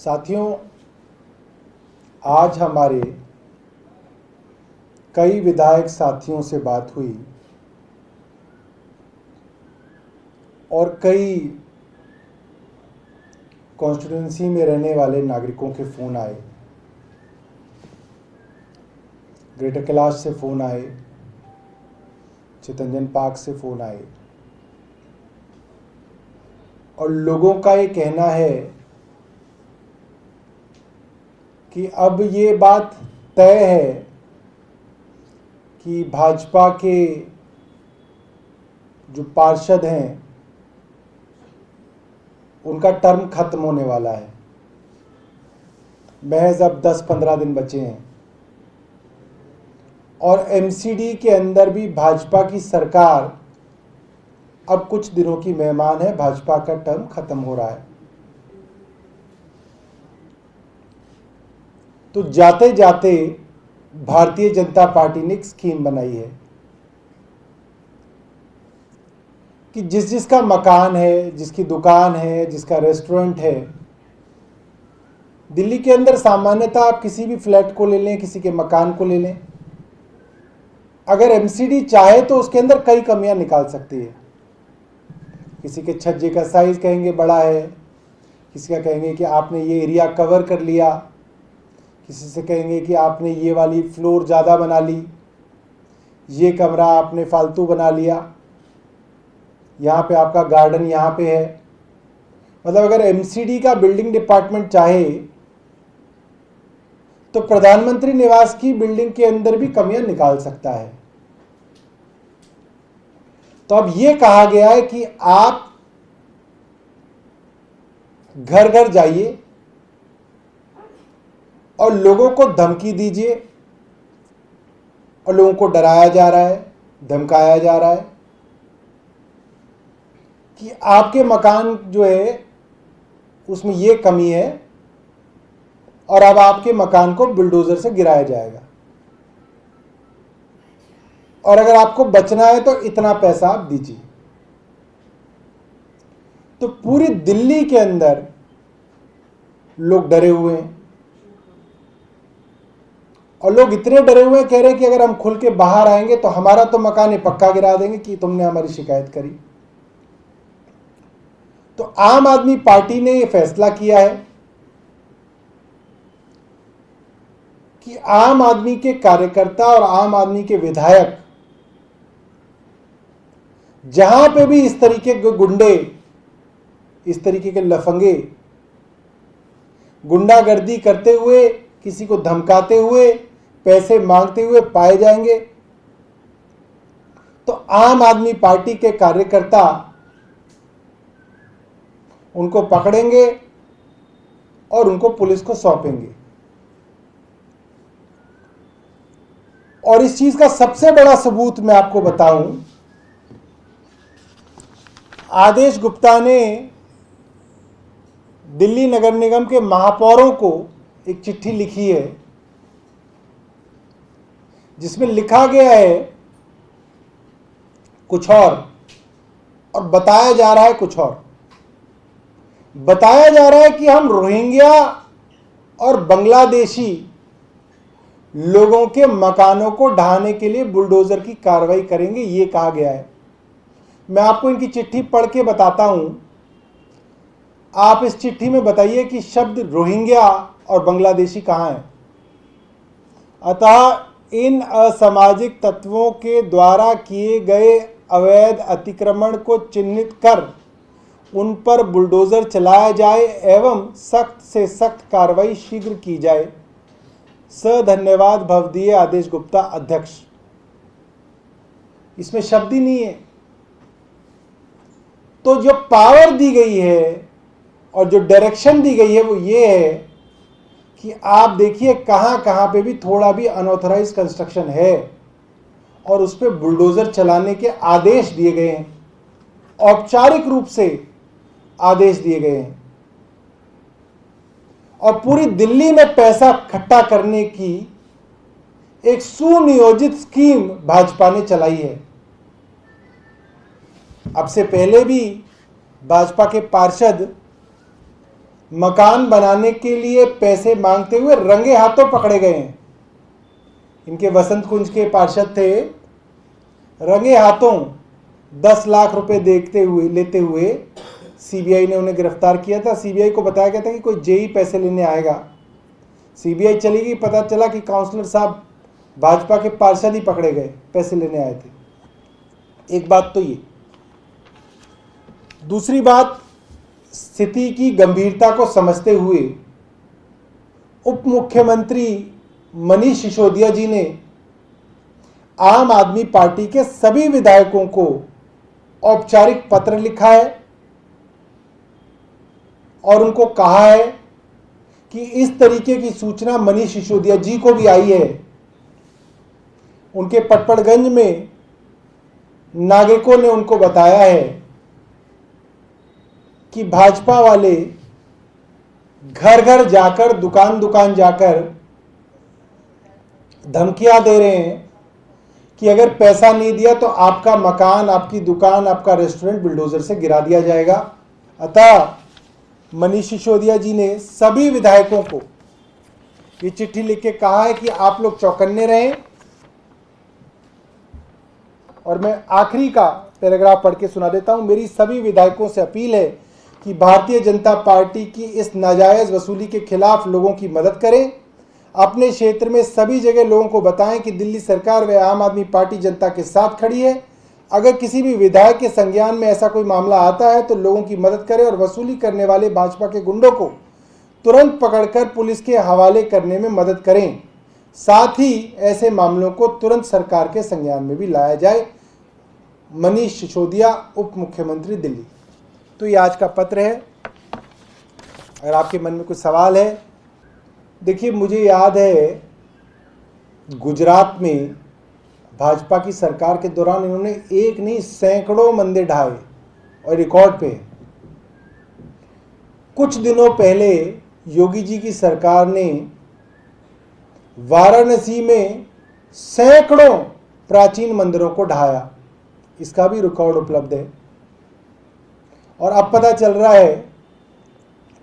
साथियों, आज हमारे कई विधायक साथियों से बात हुई और कई कॉन्स्टिट्यूंसी में रहने वाले नागरिकों के फ़ोन आए। ग्रेटर कैलाश से फ़ोन आए, चितरंजन पार्क से फ़ोन आए और लोगों का ये कहना है कि अब ये बात तय है कि भाजपा के जो पार्षद हैं उनका टर्म खत्म होने वाला है। महज अब 10-15 दिन बचे हैं और एमसीडी के अंदर भी भाजपा की सरकार अब कुछ दिनों की मेहमान है। भाजपा का टर्म खत्म हो रहा है। तो जाते जाते भारतीय जनता पार्टी ने एक स्कीम बनाई है कि जिसका मकान है, जिसकी दुकान है, जिसका रेस्टोरेंट है, दिल्ली के अंदर सामान्यतः आप किसी भी फ्लैट को ले लें, किसी के मकान को ले लें, अगर एमसीडी चाहे तो उसके अंदर कई कमियां निकाल सकती है। किसी के छज्जे का साइज कहेंगे बड़ा है, किसी का कहेंगे कि आपने ये एरिया कवर कर लिया, किसी से कहेंगे कि आपने ये वाली फ्लोर ज़्यादा बना ली, ये कमरा आपने फालतू बना लिया, यहाँ पे आपका गार्डन यहाँ पे है। मतलब अगर एमसीडी का बिल्डिंग डिपार्टमेंट चाहे तो प्रधानमंत्री निवास की बिल्डिंग के अंदर भी कमियां निकाल सकता है। तो अब ये कहा गया है कि आप घर घर जाइए और लोगों को धमकी दीजिए, और लोगों को डराया जा रहा है, धमकाया जा रहा है कि आपके मकान जो है उसमें ये कमी है और अब आपके मकान को बुलडोजर से गिराया जाएगा, और अगर आपको बचना है तो इतना पैसा आप दीजिए। तो पूरी दिल्ली के अंदर लोग डरे हुए हैं और लोग इतने डरे हुए हैं, कह रहे हैं कि अगर हम खुल के बाहर आएंगे तो हमारा तो मकान पक्का गिरा देंगे कि तुमने हमारी शिकायत करी। तो आम आदमी पार्टी ने यह फैसला किया है कि आम आदमी के कार्यकर्ता और आम आदमी के विधायक जहां पे भी इस तरीके के गुंडे, इस तरीके के लफंगे गुंडागर्दी करते हुए, किसी को धमकाते हुए, पैसे मांगते हुए पाए जाएंगे, तो आम आदमी पार्टी के कार्यकर्ता उनको पकड़ेंगे और उनको पुलिस को सौंपेंगे। और इस चीज का सबसे बड़ा सबूत मैं आपको बताऊं, आदेश गुप्ता ने दिल्ली नगर निगम के महापौरों को एक चिट्ठी लिखी है जिसमें लिखा गया है कुछ और बताया जा रहा है कुछ और। बताया जा रहा है कि हम रोहिंग्या और बांग्लादेशी लोगों के मकानों को ढहाने के लिए बुलडोजर की कार्रवाई करेंगे, ये कहा गया है। मैं आपको इनकी चिट्ठी पढ़ के बताता हूं। आप इस चिट्ठी में बताइए कि शब्द रोहिंग्या और बांग्लादेशी कहां है। अतः इन असामाजिक तत्वों के द्वारा किए गए अवैध अतिक्रमण को चिन्हित कर उन पर बुलडोजर चलाया जाए एवं सख्त से सख्त कार्रवाई शीघ्र की जाए। धन्यवाद भवदीय आदेश गुप्ता अध्यक्ष। इसमें शब्द ही नहीं है। तो जो पावर दी गई है और जो डायरेक्शन दी गई है वो ये है कि आप देखिए कहां कहां पे भी थोड़ा भी अनऑथराइज्ड कंस्ट्रक्शन है और उस पर बुलडोजर चलाने के आदेश दिए गए हैं, औपचारिक रूप से आदेश दिए गए हैं। और पूरी दिल्ली में पैसा इकट्ठा करने की एक सुनियोजित स्कीम भाजपा ने चलाई है। अब से पहले भी भाजपा के पार्षद मकान बनाने के लिए पैसे मांगते हुए रंगे हाथों पकड़े गए हैं। इनके वसंत कुंज के पार्षद थे, रंगे हाथों 10 लाख रुपए लेते हुए सीबीआई ने उन्हें गिरफ्तार किया था। सीबीआई को बताया गया था कि कोई जेई पैसे लेने आएगा। सीबीआई चली गई, पता चला कि काउंसलर साहब भाजपा के पार्षद ही पकड़े गए, पैसे लेने आए थे। एक बात तो ये। दूसरी बात, स्थिति की गंभीरता को समझते हुए उप मुख्यमंत्री मनीष सिसोदिया जी ने आम आदमी पार्टी के सभी विधायकों को औपचारिक पत्र लिखा है और उनको कहा है कि इस तरीके की सूचना मनीष सिसोदिया जी को भी आई है। उनके पटपड़गंज में नागरिकों ने उनको बताया है कि भाजपा वाले घर घर जाकर, दुकान दुकान जाकर धमकियां दे रहे हैं कि अगर पैसा नहीं दिया तो आपका मकान, आपकी दुकान, आपका रेस्टोरेंट बुलडोजर से गिरा दिया जाएगा। अतः मनीष सिसोदिया जी ने सभी विधायकों को ये चिट्ठी लिख के कहा है कि आप लोग चौकन्ने रहें। और मैं आखिरी का पैराग्राफ पढ़ के सुना देता हूं। मेरी सभी विधायकों से अपील है कि भारतीय जनता पार्टी की इस नाजायज वसूली के खिलाफ लोगों की मदद करें। अपने क्षेत्र में सभी जगह लोगों को बताएं कि दिल्ली सरकार व आम आदमी पार्टी जनता के साथ खड़ी है। अगर किसी भी विधायक के संज्ञान में ऐसा कोई मामला आता है तो लोगों की मदद करें और वसूली करने वाले भाजपा के गुंडों को तुरंत पकड़कर पुलिस के हवाले करने में मदद करें। साथ ही ऐसे मामलों को तुरंत सरकार के संज्ञान में भी लाया जाए। मनीष सिसोदिया, उप मुख्यमंत्री, दिल्ली। तो ये आज का पत्र है। अगर आपके मन में कुछ सवाल है, देखिए, मुझे याद है गुजरात में भाजपा की सरकार के दौरान इन्होंने एक नहीं सैकड़ों मंदिर ढाए और रिकॉर्ड पे। कुछ दिनों पहले योगी जी की सरकार ने वाराणसी में सैकड़ों प्राचीन मंदिरों को ढाया, इसका भी रिकॉर्ड उपलब्ध है। और अब पता चल रहा है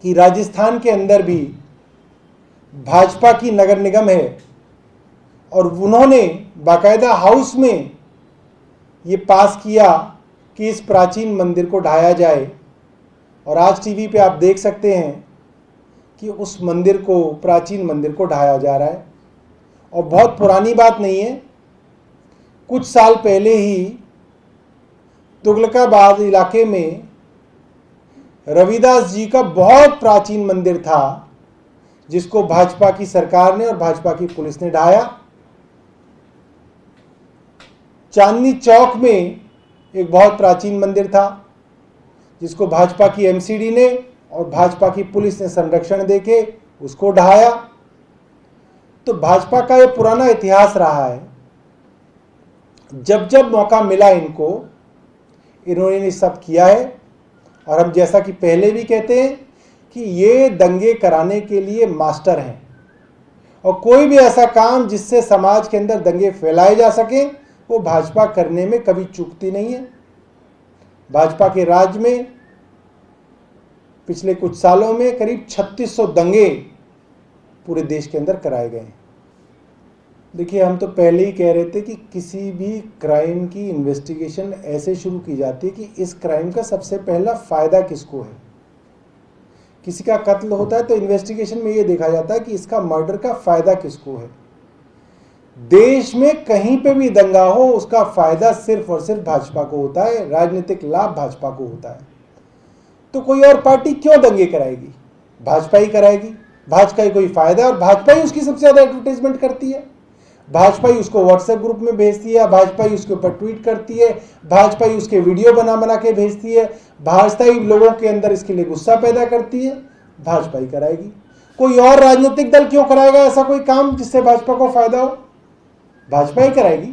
कि राजस्थान के अंदर भी भाजपा की नगर निगम है और उन्होंने बाकायदा हाउस में ये पास किया कि इस प्राचीन मंदिर को ढाया जाए। और आज टीवी पे आप देख सकते हैं कि उस मंदिर को, प्राचीन मंदिर को ढाया जा रहा है। और बहुत पुरानी बात नहीं है, कुछ साल पहले ही तुगलकाबाद इलाके में रविदास जी का बहुत प्राचीन मंदिर था जिसको भाजपा की सरकार ने और भाजपा की पुलिस ने ढाया। चांदनी चौक में एक बहुत प्राचीन मंदिर था जिसको भाजपा की एमसीडी ने और भाजपा की पुलिस ने संरक्षण देके उसको ढाया। तो भाजपा का ये पुराना इतिहास रहा है, जब जब मौका मिला इन्होंने सब किया है। और हम जैसा कि पहले भी कहते हैं कि ये दंगे कराने के लिए मास्टर हैं और कोई भी ऐसा काम जिससे समाज के अंदर दंगे फैलाए जा सके वो भाजपा करने में कभी चूकती नहीं है। भाजपा के राज में पिछले कुछ सालों में करीब 3600 दंगे पूरे देश के अंदर कराए गए हैं। देखिए, हम तो पहले ही कह रहे थे कि किसी भी क्राइम की इन्वेस्टिगेशन ऐसे शुरू की जाती है कि इस क्राइम का सबसे पहला फायदा किसको है। किसी का कत्ल होता है तो इन्वेस्टिगेशन में ये देखा जाता है कि इसका मर्डर का फायदा किसको है। देश में कहीं पे भी दंगा हो उसका फायदा सिर्फ और सिर्फ भाजपा को होता है, राजनीतिक लाभ भाजपा को होता है। तो कोई और पार्टी क्यों दंगे कराएगी? भाजपा ही कराएगी। भाजपा ही कोई फायदा है और भाजपा ही उसकी सबसे ज्यादा एडवर्टाइजमेंट करती है। भाजपा ही उसको व्हाट्सएप ग्रुप में भेजती है, भाजपा ही उसके ऊपर ट्वीट करती है, भाजपा ही उसके वीडियो बना बना के भेजती है, भाजपा ही लोगों के अंदर इसके लिए गुस्सा पैदा करती है। भाजपा ही कराएगी। कोई और राजनीतिक दल क्यों कराएगा ऐसा कोई काम जिससे भाजपा को फायदा हो? भाजपा ही कराएगी।